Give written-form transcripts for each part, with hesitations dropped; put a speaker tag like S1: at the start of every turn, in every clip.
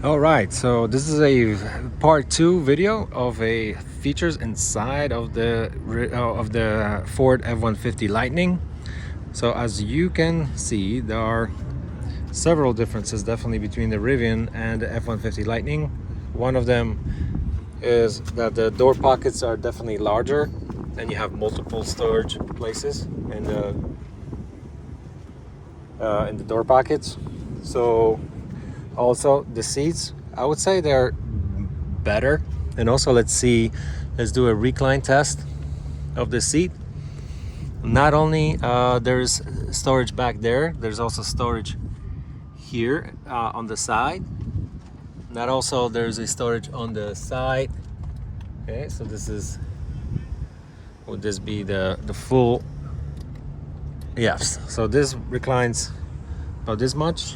S1: All right, so this is a part 2 video of a features inside of the Ford F150 Lightning. So as you can see, there are several differences definitely between the Rivian and the F150 Lightning. One of them is that the door pockets are definitely larger and you have multiple storage places in the door pockets. So also the seats, I would say they're better. And also let's do a recline test of the seat. Not only there's storage back there, there's also storage here on the side. Not also there's a storage on the side. Okay, so would this be the full? Yes, so this reclines about this much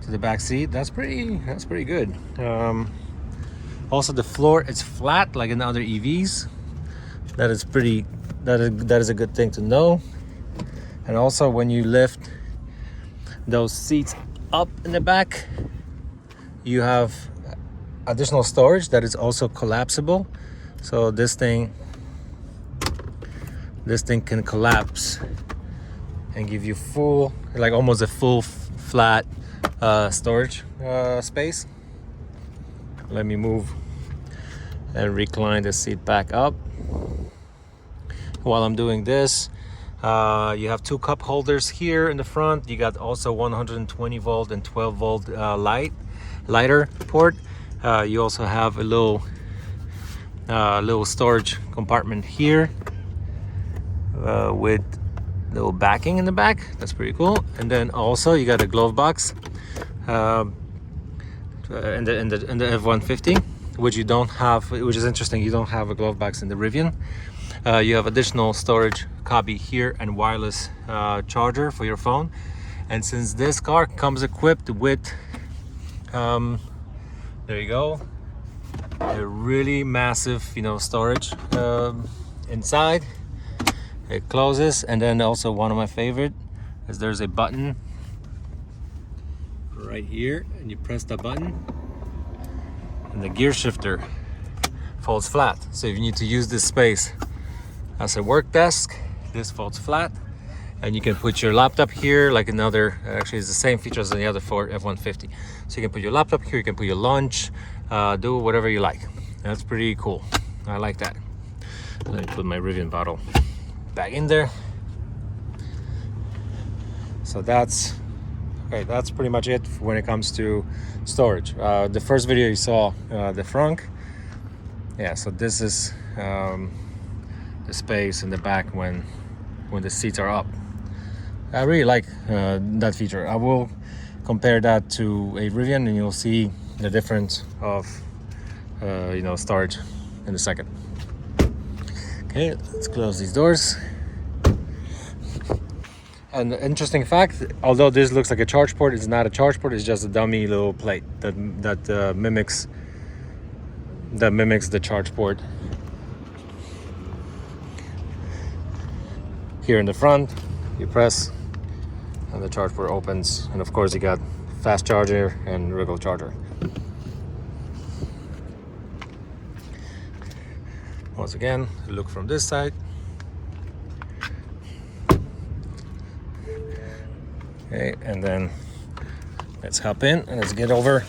S1: to the back seat. That's pretty good. Also the floor, it's flat like in other EVs. That is a good thing to know. And also when you lift those seats up in the back, you have additional storage that is also collapsible. So this thing can collapse and give you full, like almost a full flat storage space. Let me move and recline the seat back up. While I'm doing this, you have two cup holders here in the front. You got also 120 volt and 12 volt lighter port. You also have a little storage compartment here with little backing in the back. That's pretty cool. And then also you got a glove box in the F150, which you don't have, which is interesting. You don't have a glove box in the Rivian. You have additional storage cubby here and wireless charger for your phone. And since this car comes equipped with there you go, a really massive storage inside. It closes. And then also one of my favorite is there's a button right here, and you press the button and the gear shifter folds flat. So if you need to use this space as a work desk, this folds flat, and you can put your laptop here like another, actually it's the same features as the other Ford F150. So you can put your laptop here, you can put your lunch, do whatever you like. That's pretty cool. I like that. Let me put my Rivian bottle back in there. So that's pretty much it when it comes to storage. The first video you saw the frunk. Yeah, so this is the space in the back when the seats are up. I really like that feature. I will compare that to a Rivian and you'll see the difference of storage in a second. Okay, let's close these doors. An interesting fact, although this looks like a charge port, it's not a charge port. It's just a dummy little plate that mimics the charge port. Here in the front, you press and the charge port opens, and of course you got fast charger and regular charger. Once again, look from this side. Okay, and then let's hop in and let's get over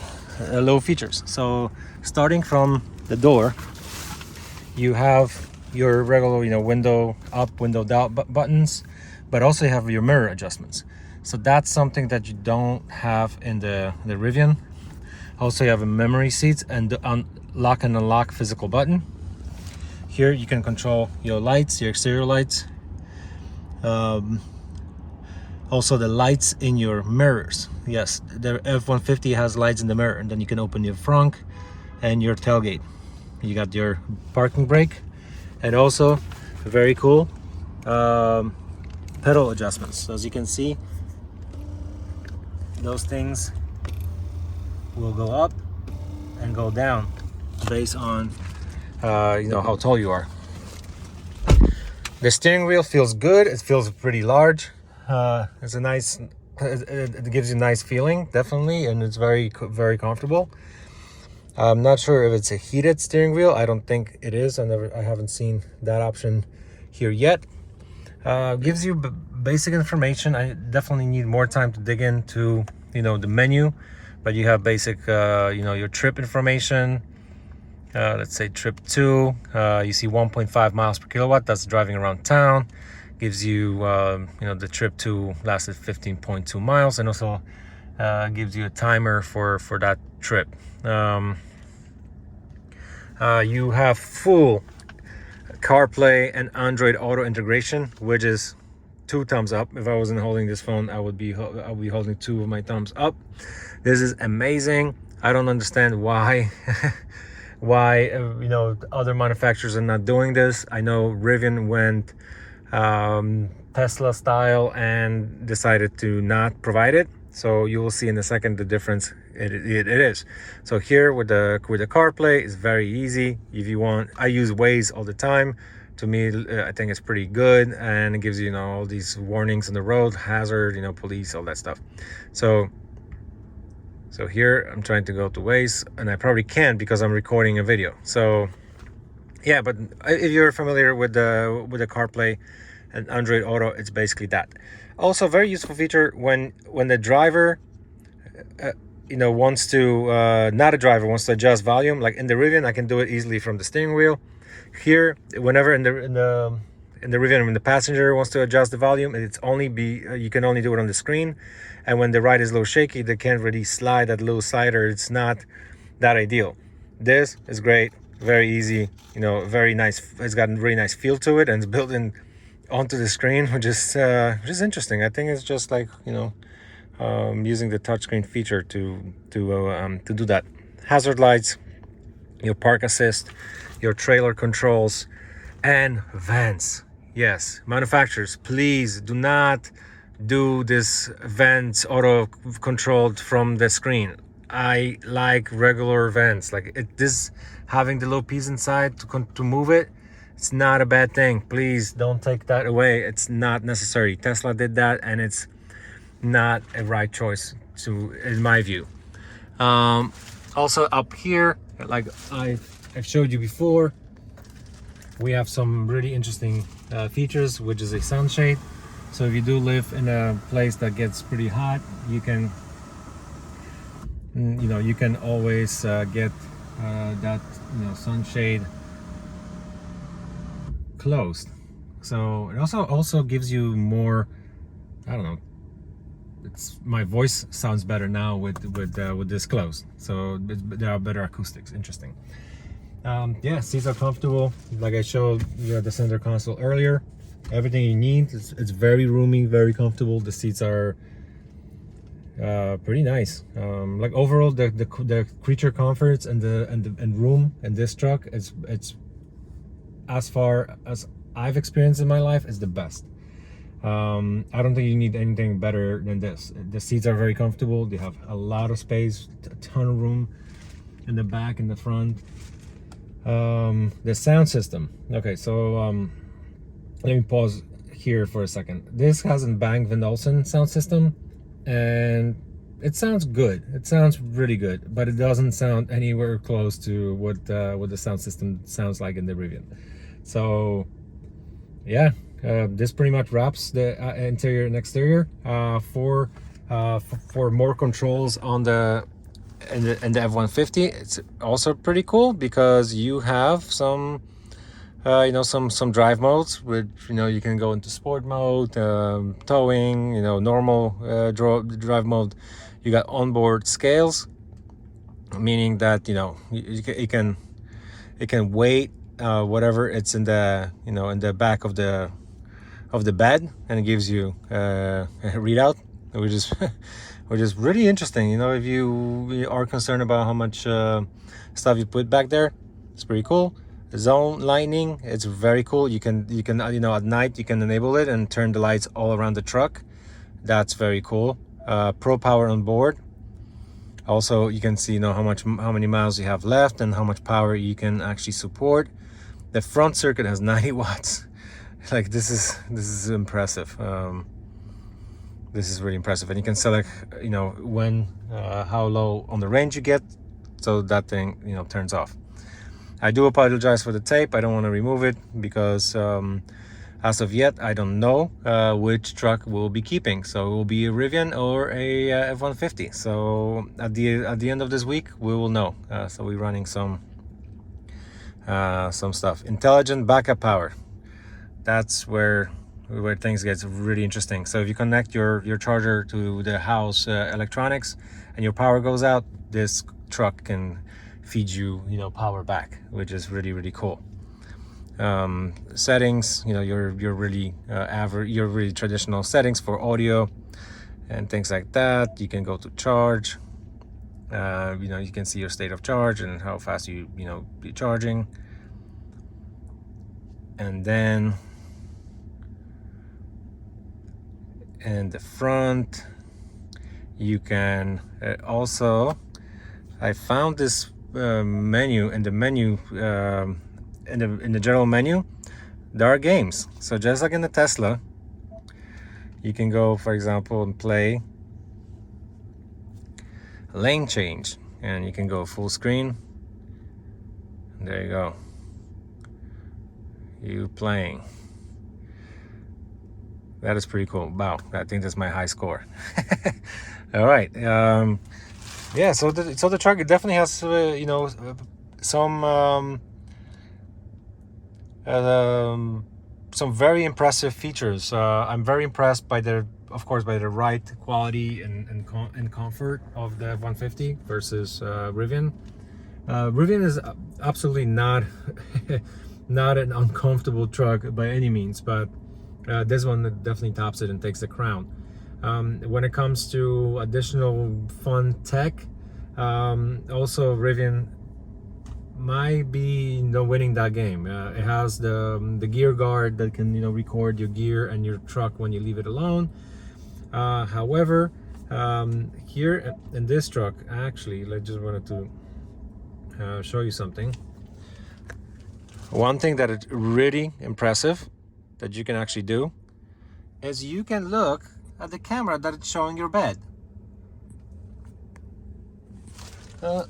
S1: low features. So starting from the door, you have your regular window up, window down buttons, but also you have your mirror adjustments. So that's something that you don't have in the Rivian. Also you have a memory seats and the lock and unlock physical button. Here you can control your lights, your exterior lights. Also the lights in your mirrors. Yes, the F150 has lights in the mirror, and then you can open your front and your tailgate. You got your parking brake, and also very cool pedal adjustments. So as you can see, those things will go up and go down based on how tall you are. The steering wheel feels good. It feels pretty large. It's a nice it gives you a nice feeling, definitely, and it's very comfortable. I'm not sure if it's a heated steering wheel. I don't think it is. I haven't seen that option here yet. Gives you basic information. I definitely need more time to dig into, the menu, but you have basic, your trip information. Let's say trip 2. You see 1.5 miles per kilowatt. That's driving around town. Gives you, the trip 2 lasted 15.2 miles, and also gives you a timer for that trip. You have full CarPlay and Android Auto integration, which is 2 thumbs up. If I wasn't holding this phone, I'll be holding 2 of my thumbs up. This is amazing. I don't understand why other manufacturers are not doing this. I know Rivian went Tesla style and decided to not provide it. So you will see in a second the difference it is. So here with the CarPlay, it's very easy. If you want, I use Waze all the time. To me, I think it's pretty good, and it gives you, all these warnings on the road, hazard, police, all that stuff. So here I'm trying to go to Waze, and I probably can't because I'm recording a video. So yeah, but if you're familiar with the CarPlay and Android Auto, it's basically that. Also, very useful feature when the driver wants to not a driver wants to adjust volume. Like in the Rivian, I can do it easily from the steering wheel. Here, whenever in the Rivian, when the passenger wants to adjust the volume, you can only do it on the screen. And when the ride is a little shaky, they can't really slide that little slider. It's not that ideal. This is great, very easy, very nice. It's got a really nice feel to it, and it's built in onto the screen, which is interesting. I think it's just like using the touchscreen feature to do that. Hazard lights, your park assist, your trailer controls, and vents. Yes, manufacturers, please do not do this vents auto controlled from the screen. I like regular vents. Like this having the little piece inside to move it. It's not a bad thing. Please don't take that away. It's not necessary. Tesla did that, and it's not a right choice, in my view. Also up here, like I've showed you before, we have some really interesting features, which is a sunshade. So if you do live in a place that gets pretty hot, you can always get that sunshade closed. So it also gives you more, I don't know, my voice sounds better now with this closed. So there are better acoustics. Interesting. Yeah, seats are comfortable. Like I showed you at the center console earlier, everything you need. It's very roomy, very comfortable. The seats are pretty nice. Like overall, the creature comforts and room in this truck, it's as far as I've experienced in my life, is the best. I don't think you need anything better than this. The seats are very comfortable. They have a lot of space, a ton of room in the back and the front. The sound system. Okay, so let me pause here for a second. This has a Bang & Olufsen sound system, and it sounds good. It sounds really good, but it doesn't sound anywhere close to what the sound system sounds like in the Rivian. So yeah, this pretty much wraps the interior and exterior. For more controls on the F150, it's also pretty cool because you have some some drive modes, which you can go into sport mode, towing, normal drive mode. You got onboard scales, meaning that it can weight whatever it's in the in the back of the bed, and it gives you a readout, which is really interesting. If you are concerned about how much stuff you put back there, it's pretty cool. Zone lighting, it's very cool. You can at night you can enable it and turn the lights all around the truck. That's very cool. Pro power on board. Also, you can see how many miles you have left and how much power you can actually support. The front circuit has 90 watts. Like this is impressive. This is really impressive, and you can select, you know, when, how low on the range you get, so that thing, you know, turns off. I do apologize for the tape. I don't want to remove it because as of yet, I don't know which truck we'll be keeping. So it will be a Rivian or a F150. So at the end of this week, we will know. So we're running some stuff. Intelligent backup power. That's where things get really interesting. So if you connect your charger to the house electronics and your power goes out, this truck can feed you, you know, power back, which is really, really cool. Settings, you know, your really your really traditional settings for audio and things like that. You can go to charge. You know, you can see your state of charge and how fast you know be charging. And then in the front, you can also, I found this menu. In the menu, in the general menu, there are games. So just like in the Tesla, you can go, for example, and play lane change, and you can go full screen. There you go. You playing. That is pretty cool. Wow, I think that's my high score. All right. Yeah. So the truck, it definitely has you know, some very impressive features. I'm very impressed by of course, by the ride quality and comfort of the F150 versus Rivian. Rivian is absolutely not not an uncomfortable truck by any means, but this one definitely tops it and takes the crown. When it comes to additional fun tech, also Rivian might be, you know, winning that game. It has the gear guard that can, you know, record your gear and your truck when you leave it alone. However, here in this truck, actually, I just wanted to show you something. One thing that is really impressive that you can actually do is you can look at the camera that it's showing your bed. So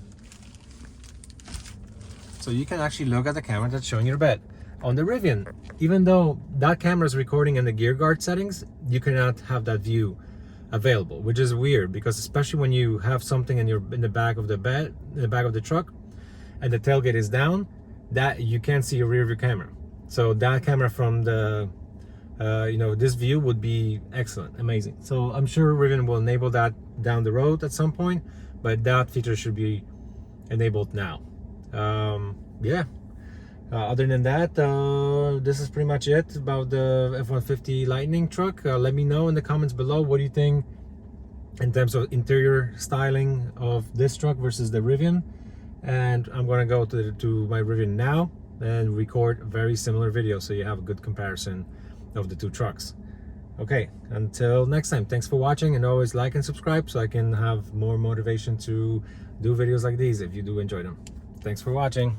S1: you can actually look at the camera that's showing your bed. On the Rivian, even though that camera is recording in the gear guard settings, you cannot have that view available, which is weird, because especially when you have something in the back of the bed, in the back of the truck, and the tailgate is down, that you can't see your rear view camera. So that camera from the you know, this view would be excellent, amazing. So I'm sure Rivian will enable that down the road at some point, but that feature should be enabled now. Yeah. Other than that, this is pretty much it about the F-150 Lightning truck. Let me know in the comments below, what do you think in terms of interior styling of this truck versus the Rivian. And I'm gonna go to my Rivian now and record a very similar video, so you have a good comparison of the two trucks. Okay, until next time, thanks for watching, and always like and subscribe so I can have more motivation to do videos like these if you do enjoy them. Thanks for watching.